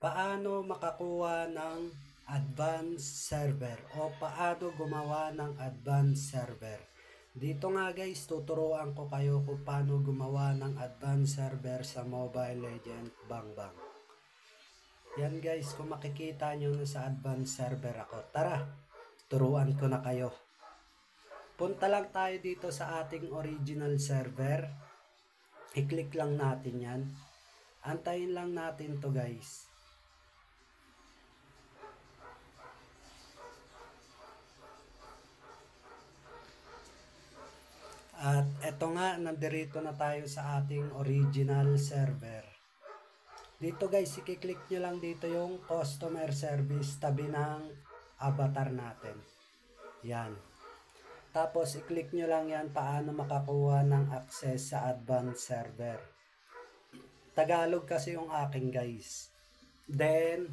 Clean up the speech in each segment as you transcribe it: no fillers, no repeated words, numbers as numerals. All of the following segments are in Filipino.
Paano makakuha ng advanced server o paano gumawa ng advanced server. Dito nga guys, tuturuan ko kayo kung paano gumawa ng advanced server sa Mobile Legends Bang Bang. Yan guys, kung makikita nyo na sa advanced server ako. Tara, turuan ko na kayo. Punta lang tayo dito sa ating original server. I-click lang natin yan. Antayin lang natin to guys. At eto nga, nandirito na tayo sa ating original server. Dito guys, i-click nyo lang dito yung customer service tabi ng avatar natin. Yan. Tapos i-click nyo lang yan paano makakuha ng access sa advanced server. Tagalog kasi yung aking guys. Then,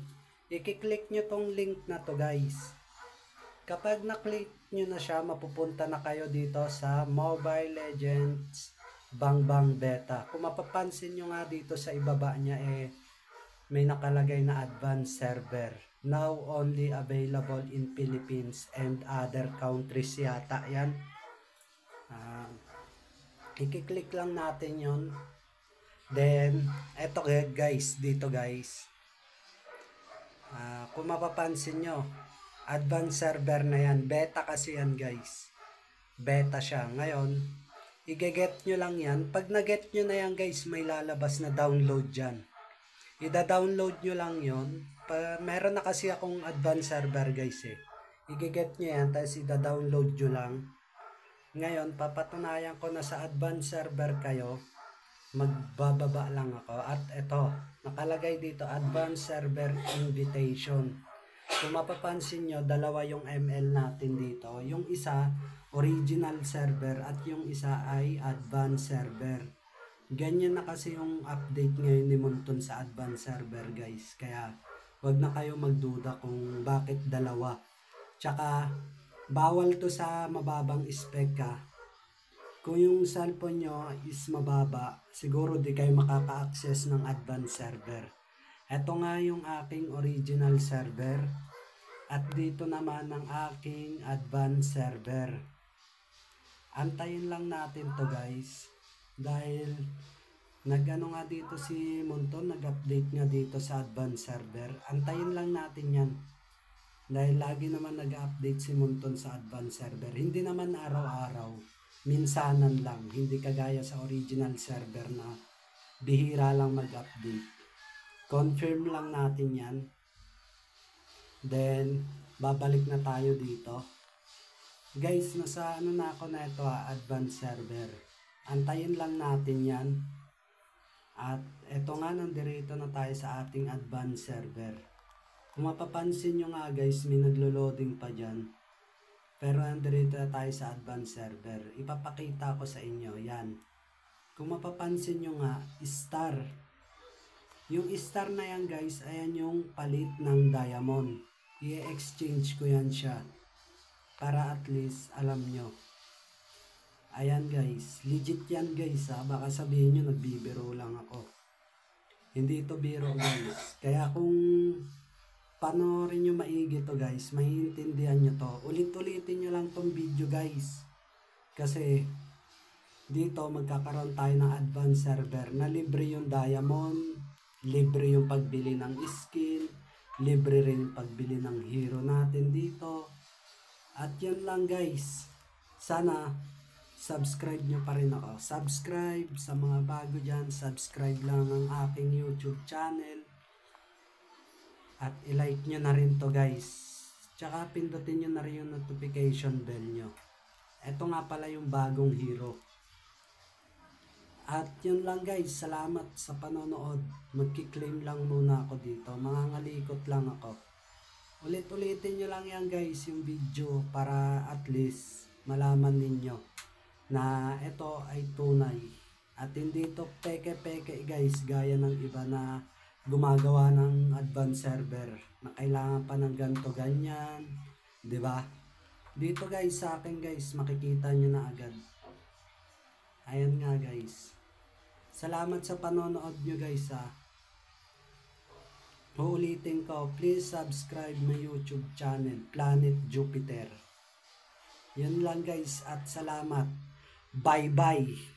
i-click nyo tong link na to guys. Kapag na-click nyo na siya, mapupunta na kayo dito sa Mobile Legends Bang Bang Beta. Kung mapapansin nyo nga dito sa ibaba niya may nakalagay na advanced server. Now only available in Philippines and other countries yata yan. I-click lang natin yon. Then, eto guys, dito guys. Kung mapapansin nyo, advanced server na yan. Beta kasi yan guys. Beta siya. Ngayon, i-get nyo lang yan. Pag na-get nyo na yan guys, may lalabas na download dyan. Ida-download nyo lang yon. Meron na kasi akong advanced server guys I-get nyo yan, tapos ida-download nyo lang. Ngayon, papatunayan ko na sa advanced server kayo. Magbababa lang ako. At ito, nakalagay dito, advanced server invitation. Kung mapapansin nyo, dalawa yung ML natin dito. Yung isa, original server at yung isa ay advanced server. Ganyan na kasi yung update ngayon ni Monton sa advanced server guys. Kaya wag na kayo magduda kung bakit dalawa. Tsaka bawal to sa mababang spec Kung yung cellphone nyo is mababa, siguro di kayo makaka-access ng advanced server. Ito nga yung aking original server. At dito naman ang aking advanced server. Antayin lang natin to guys. Dahil nag-ano nga dito si Monton, nag-update nga dito sa advanced server. Antayin lang natin yan. Dahil lagi naman nag-update si Monton sa advanced server. Hindi naman araw-araw. Minsanan lang. Hindi kagaya sa original server na bihira lang mag-update. Confirm lang natin yan. Then, babalik na tayo dito. Guys, nasa ano na ako na ito advanced server. Antayin lang natin yan. At eto nga, nandirito na tayo sa ating advanced server. Kung mapapansin nyo nga guys, may naglo-loading pa dyan. Pero nandirito na tayo sa advanced server. Ipapakita ko sa inyo, yan. Kung mapapansin nyo nga, star. Yung star na yan guys, ayan yung palit ng diamond. I-exchange ko yan siya. Para at least alam nyo. Ayan guys, legit yan guys Baka sabihin nyo nagbibiro lang ako. Hindi ito biro guys. Kaya kung panoorin nyo maigi to guys, maiintindihan nyo to. Ulit-ulitin nyo lang tong video guys. Kasi dito magkakaroon tayo ng advanced server na libre yung diamond, libre yung pagbili ng skin, libre rin yung pagbili ng hero natin dito. At yun lang guys. Sana subscribe nyo pa rin ako. Subscribe sa mga bago dyan. Subscribe lang ang aking YouTube channel. At i-like nyo na rin to guys. Tsaka pindutin nyo na rin yung notification bell nyo. Ito nga pala yung bagong hero. At yun lang guys. Salamat sa panonood. Magki-claim lang muna ako dito. Mangangalikot lang ako. Ulit-ulitin nyo lang yan guys yung video para at least malaman ninyo na ito ay tunay. At hindi ito peke-peke guys gaya ng iba na gumagawa ng advanced server na kailangan pa ng ganto ganyan. Diba? Dito guys sa akin guys makikita nyo na agad. Ayan nga guys. Salamat sa panonood nyo guys Uulitin ko, please subscribe my YouTube channel, Planet Jupiter. Yun lang guys at salamat. Bye-bye.